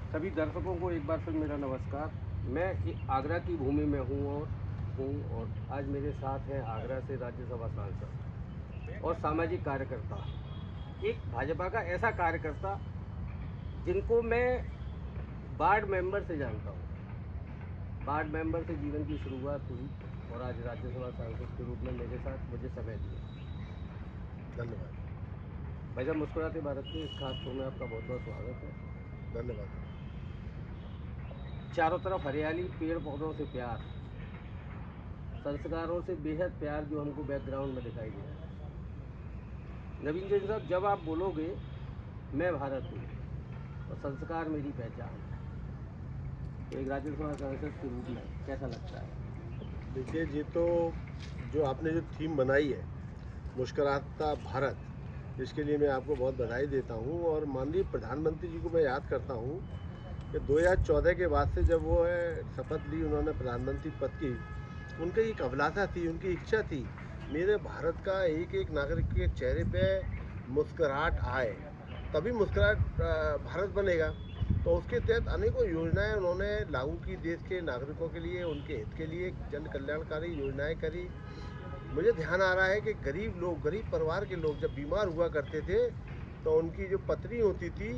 सभी दर्शकों को एक बार फिर मेरा नमस्कार। मैं आगरा की भूमि में हूँ और आज मेरे साथ हैं आगरा से राज्यसभा सांसद और सामाजिक कार्यकर्ता, एक भाजपा का ऐसा कार्यकर्ता जिनको मैं वार्ड मेंबर से जानता हूँ। वार्ड मेंबर से जीवन की शुरुआत हुई और आज राज्यसभा सांसद के रूप में मेरे साथ मुझे समय दिया। धन्यवाद। भाई साहब, मुस्कुराते भारत के इस खास शो में आपका बहुत बहुत स्वागत है। धन्यवाद। चारों तरफ हरियाली, पेड़ पौधों से प्यार, संस्कारों से बेहद प्यार जो हमको बैकग्राउंड में दिखाई दे रहा है। नवीन जैन साहब, जब आप बोलोगे मैं भारत हूँ और संस्कार मेरी पहचान, तो एक राज्यसभा सांसद के रूप में कैसा लगता है? देखिए, ये तो जो आपने जो थीम बनाई है मुस्कुराता भारत, इसके लिए मैं आपको बहुत बधाई देता हूँ। और माननीय प्रधानमंत्री जी को मैं याद करता हूँ कि 2014 के बाद से जब वो शपथ ली उन्होंने प्रधानमंत्री पद की, उनकी एक अभिलाषा थी, उनकी इच्छा थी, मेरे भारत का एक एक नागरिक के चेहरे पे मुस्कुराहट आए, तभी मुस्कुराहट भारत बनेगा। तो उसके तहत अनेकों योजनाएं उन्होंने लागू की, देश के नागरिकों के लिए, उनके हित के लिए जन कल्याणकारी योजनाएं करी। मुझे ध्यान आ रहा है कि गरीब लोग, गरीब परिवार के लोग जब बीमार हुआ करते थे तो उनकी जो पत्नी होती थी,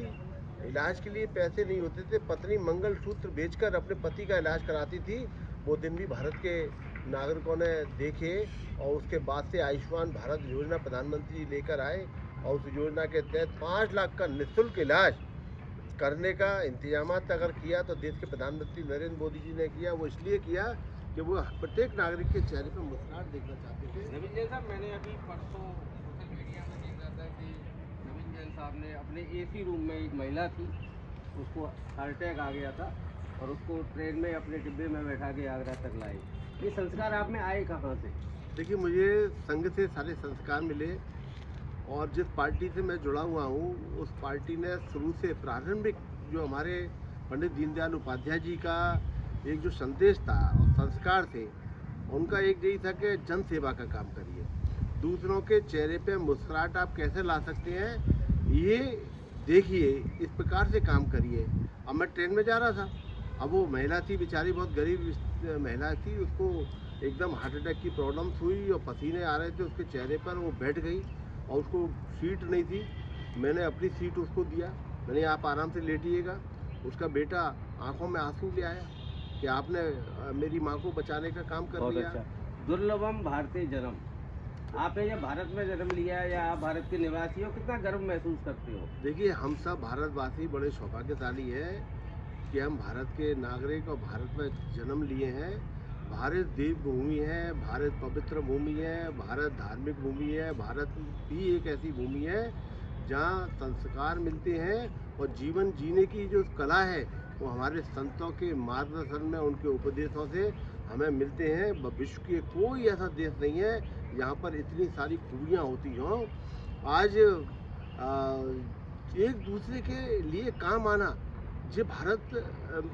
इलाज के लिए पैसे नहीं होते थे, पत्नी मंगलसूत्र बेचकर अपने पति का इलाज कराती थी। वो दिन भी भारत के नागरिकों ने देखे और उसके बाद से आयुष्मान भारत योजना प्रधानमंत्री जी लेकर आए और उस योजना के तहत 5 लाख का निःशुल्क इलाज करने का इंतजाम अगर किया तो देश के प्रधानमंत्री नरेंद्र मोदी जी ने किया। वो इसलिए किया कि वो प्रत्येक नागरिक के चेहरे पर मुस्कुराहट देखना चाहते थे। नवीन जैन साहब, मैंने अभी परसों सोशल मीडिया में देख रहा था कि नवीन जैन साहब ने अपने एसी रूम में, एक महिला थी, उसको हार्ट अटैक आ गया था और उसको ट्रेन में अपने डिब्बे में बैठा के आगरा तक लाए। ये संस्कार आप में आए कहाँ से? देखिए, मुझे संघ से सारे संस्कार मिले और जिस पार्टी से मैं जुड़ा हुआ हूँ उस पार्टी ने शुरू से प्रारंभिक जो हमारे पंडित दीनदयाल उपाध्याय जी का एक जो संदेश था और संस्कार थे, उनका एक यही था कि जन सेवा का काम करिए, दूसरों के चेहरे पे मुस्कुराहट आप कैसे ला सकते हैं ये देखिए, इस प्रकार से काम करिए। अब मैं ट्रेन में जा रहा था, अब वो महिला थी बेचारी, बहुत गरीब महिला थी, उसको एकदम हार्ट अटैक की प्रॉब्लम्स हुई और पसीने आ रहे थे उसके चेहरे पर, वो बैठ गई और उसको सीट नहीं थी। मैंने अपनी सीट उसको दिया, मैंने आप आराम से लेटिएगा। उसका बेटा आंखों में आंसू ले आया कि आपने मेरी माँ को बचाने का काम कर बहुत दिया। अच्छा। दुर्लभम भारतीय जन्म, आपने जब भारत में जन्म लिया या आप भारत के निवासी हो, कितना गर्व महसूस करते हो? देखिए, हम सब भारतवासी बड़े सौभाग्यशाली हैं कि हम भारत के नागरिक और भारत में जन्म लिए हैं। भारत देव भूमि है, भारत पवित्र भूमि है, भारत धार्मिक भूमि है, भारत भी एक ऐसी भूमि है जहाँ संस्कार मिलते हैं और जीवन जीने की जो कला है वो हमारे संतों के मार्गदर्शन में, उनके उपदेशों से हमें मिलते हैं। विश्व के कोई ऐसा देश नहीं है यहाँ पर इतनी सारी खूबियाँ होती हों। आज एक दूसरे के लिए काम आना, ये भारत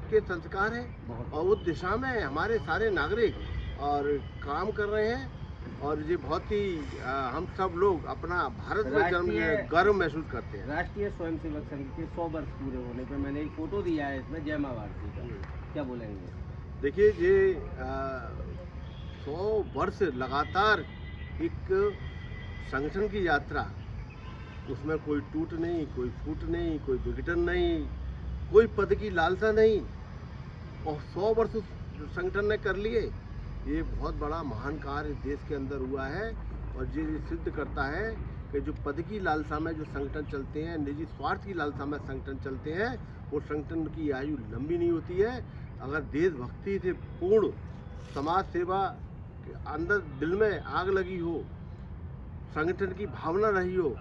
के संस्कार है और उस दिशा में हमारे सारे नागरिक और काम कर रहे हैं। और ये बहुत ही हम सब लोग अपना भारत में जन्म गर्व महसूस करते हैं। राष्ट्रीय स्वयंसेवक संघ के 100 वर्ष पूरे होने पे मैंने एक फोटो दिया है इसमें, जय माँ भारती का, क्या बोलेंगे? देखिए, ये 100 वर्ष लगातार एक संगठन की यात्रा, उसमें कोई टूट नहीं, कोई फूट नहीं, कोई विघटन नहीं, कोई पद की लालसा नहीं, और 100 वर्ष उस संगठन ने कर लिए। ये बहुत बड़ा महान कार्य देश के अंदर हुआ है और ये सिद्ध करता है कि जो पद की लालसा में जो संगठन चलते हैं, निजी स्वार्थ की लालसा में संगठन चलते हैं, वो संगठन की आयु लंबी नहीं होती है। अगर देशभक्ति से पूर्ण समाज सेवा के अंदर दिल में आग लगी हो, संगठन की भावना रही हो,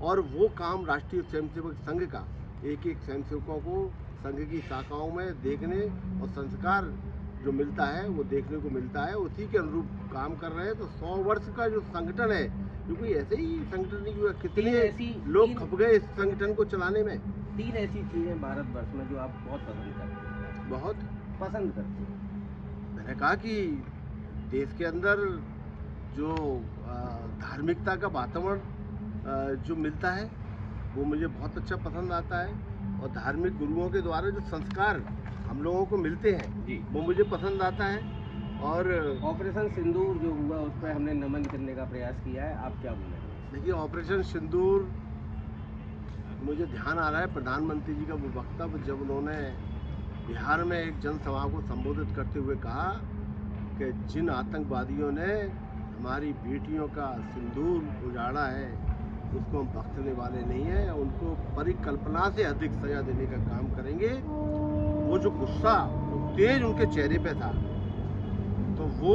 और वो काम राष्ट्रीय स्वयंसेवक संघ का एक एक स्वयंसेवकों को संघ की शाखाओं में देखने और संस्कार जो मिलता है वो देखने को मिलता है, उसी के अनुरूप काम कर रहे हैं। तो 100 वर्ष का जो संगठन है, जो कोई ऐसे ही संगठन नहीं हुआ, कितने लोग खप गए इस संगठन को चलाने में। 3 ऐसी चीज़ें भारतवर्ष में जो आप बहुत पसंद करते हैं। बहुत पसंद करते हैं? मैंने कहा कि देश के अंदर जो धार्मिकता का वातावरण जो मिलता है वो मुझे बहुत अच्छा पसंद आता है। और धार्मिक गुरुओं के द्वारा जो संस्कार हम लोगों को मिलते हैं जी। वो मुझे पसंद आता है। और ऑपरेशन सिंदूर जो हुआ उस पर हमने नमन करने का प्रयास किया है, आप क्या बोलेंगे? देखिए, ऑपरेशन सिंदूर मुझे ध्यान आ रहा है प्रधानमंत्री जी का वो वक्तव्य जब उन्होंने बिहार में एक जनसभा को संबोधित करते हुए कहा कि जिन आतंकवादियों ने हमारी बेटियों का सिंदूर उजाड़ा है उसको हम बख्शने वाले नहीं हैं, उनको परिकल्पना से अधिक सजा देने का काम करेंगे। वो जो गुस्सा, वो तेज उनके चेहरे पे था, तो वो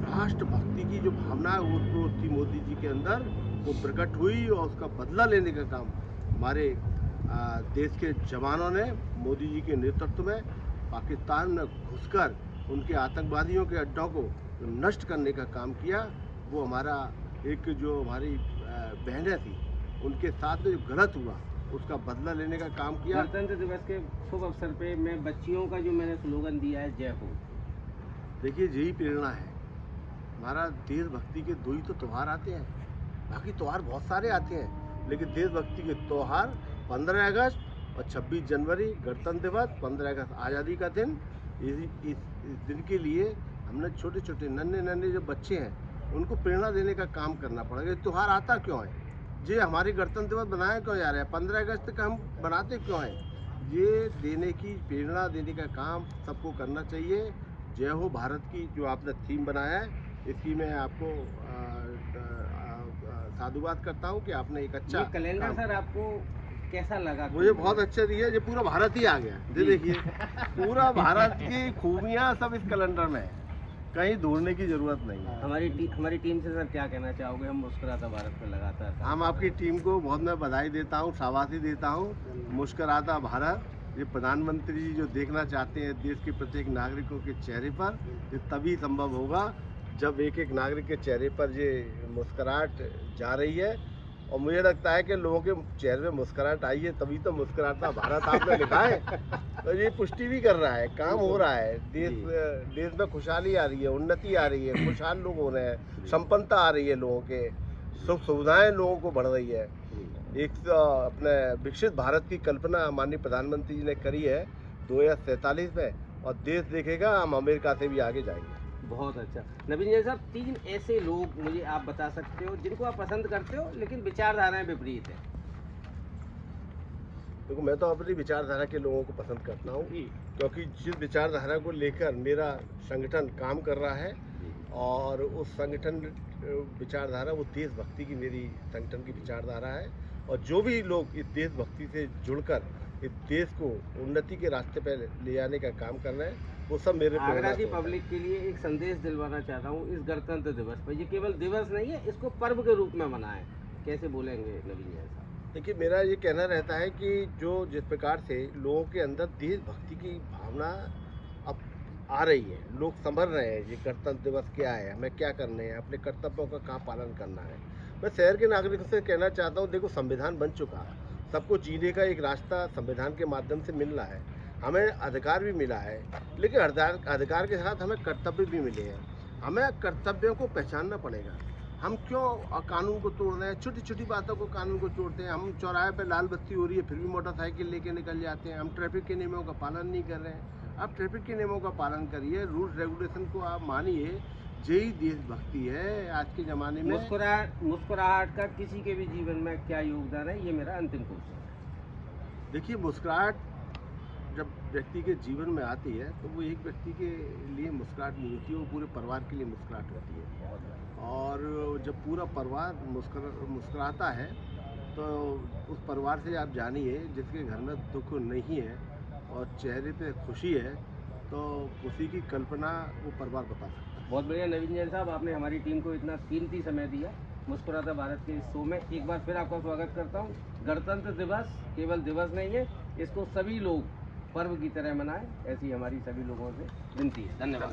राष्ट्रभक्ति की जो भावना है वो थी मोदी जी के अंदर, वो प्रकट हुई और उसका बदला लेने का काम हमारे देश के जवानों ने मोदी जी के नेतृत्व में पाकिस्तान में घुसकर उनके आतंकवादियों के अड्डों को नष्ट करने का काम किया। वो हमारा एक जो हमारी बहनें थी उनके साथ में जो गलत हुआ उसका बदला लेने का काम किया। गणतंत्र दिवस के शुभ अवसर पे मैं बच्चियों का जो मैंने स्लोगन दिया है, जय हो। देखिए, यही प्रेरणा है। हमारा देशभक्ति के दो ही तो त्यौहार आते हैं, बाकी त्यौहार बहुत सारे आते हैं, लेकिन देशभक्ति के त्यौहार 15 अगस्त और 26 जनवरी गणतंत्र दिवस, 15 अगस्त आज़ादी का दिन। इस दिन के लिए हमने छोटे छोटे नन्हे जो बच्चे हैं उनको प्रेरणा देने का काम करना पड़ेगा। ये त्यौहार आता क्यों है, ये हमारी गणतंत्र दिवस बनाया क्यों जा रहा है, 15 अगस्त का हम बनाते क्यों हैं, ये देने की प्रेरणा देने का काम सबको करना चाहिए। जय हो भारत की जो आपने थीम बनाया है, इसकी मैं आपको साधुवाद करता हूँ कि आपने एक अच्छा ये कैलेंडर काम सर आपको कैसा लगा? मुझे बहुत अच्छा दिया। ये पूरा भारत ही आ गया, ये देखिए पूरा भारत की खूबियाँ सब इस कैलेंडर में है, कहीं ढूंढने की जरूरत नहीं है। हमारी टीम से सर क्या कहना चाहोगे? हम मुस्कुराता भारत पे लगातार हम आपकी टीम को बहुत मैं बधाई देता हूँ, शाबाशी देता हूँ। मुस्कुराता भारत ये प्रधानमंत्री जी जो देखना चाहते हैं देश के प्रत्येक नागरिकों के चेहरे पर, ये तभी संभव होगा जब एक एक नागरिक के चेहरे पर ये मुस्कुराहट जा रही है। और मुझे लगता है कि लोगों के चेहरे में मुस्कुराहट आई है, तभी तो मुस्कुराता भारत आपने लिखा है। तो ये पुष्टि भी कर रहा है, काम हो रहा है, देश में खुशहाली आ रही है, उन्नति आ रही है, खुशहाल लोग हो रहे हैं, संपन्नता आ रही है, लोगों के सुख सुविधाएं लोगों को बढ़ रही है। एक अपने विकसित भारत की कल्पना माननीय प्रधानमंत्री जी ने करी है 2047 में, और देश देखेगा हम अमेरिका से भी आगे जाएंगे। बहुत अच्छा। नवीन जी साहब, 3 ऐसे लोग मुझे आप बता सकते हो जिनको आप पसंद करते हो लेकिन विचारधाराएं विपरीत है? देखो, मैं तो अपनी विचारधारा के लोगों को पसंद करता हूँ, क्योंकि जिस विचारधारा को लेकर मेरा संगठन काम कर रहा है और उस संगठन विचारधारा वो देशभक्ति की मेरी संगठन की विचारधारा है। और जो भी लोग इस देशभक्ति से जुड़कर इस देश को उन्नति के रास्ते पर ले जाने का काम कर रहे हैं, वो सब मेरे आगरा की पब्लिक के लिए एक संदेश दिलवाना चाहता हूँ इस गणतंत्र दिवस पर। ये केवल दिवस नहीं है, इसको पर्व के रूप में मनाएं, कैसे बोलेंगे नवीन जी साहब? देखिए, मेरा ये कहना रहता है कि जो जिस प्रकार से लोगों के अंदर देशभक्ति की भावना अब आ रही है, लोग समझ रहे हैं ये गणतंत्र दिवस क्या है, हमें क्या करने हैं, अपने कर्तव्यों का कहाँ पालन करना है। मैं शहर के नागरिकों से कहना चाहता हूँ, देखो संविधान बन चुका, सबको जीने का एक रास्ता संविधान के माध्यम से मिल रहा है, हमें अधिकार भी मिला है, लेकिन अधिकार के साथ हमें कर्तव्य भी मिले हैं। हमें कर्तव्यों को पहचानना पड़ेगा। हम क्यों कानून को तोड़ रहे हैं, छोटी छोटी बातों को कानून को तोड़ते हैं। हम चौराहे पे लाल बत्ती हो रही है फिर भी मोटरसाइकिल लेके निकल जाते हैं। हम ट्रैफिक के नियमों का पालन नहीं कर रहे हैं। आप ट्रैफिक के नियमों का पालन करिए, रूल्स रेगुलेशन को आप मानिए, यही देशभक्ति है आज के ज़माने में। मुस्कुराहट का किसी के भी जीवन में क्या योगदान है, ये मेरा अंतिम क्वेश्चन। देखिए, मुस्कुराहट जब व्यक्ति के जीवन में आती है तो वो एक व्यक्ति के लिए मुस्कुराहट नहीं होती है, वो पूरे परिवार के लिए मुस्कुराहट होती है। और जब पूरा परिवार मुस्कुराता है तो उस परिवार से आप जानिए जिसके घर में दुख नहीं है और चेहरे पे खुशी है, तो खुशी की कल्पना वो परिवार बता सकता है। बहुत बढ़िया नवीन जैन साहब, आपने हमारी टीम को इतना कीमती समय दिया मुस्कुराता भारत के इस शो में। एक बार फिर आपका स्वागत करता हूँ। गणतंत्र दिवस केवल दिवस नहीं है, इसको सभी लोग पर्व की तरह मनाएं, ऐसी हमारी सभी लोगों से विनती है। धन्यवाद।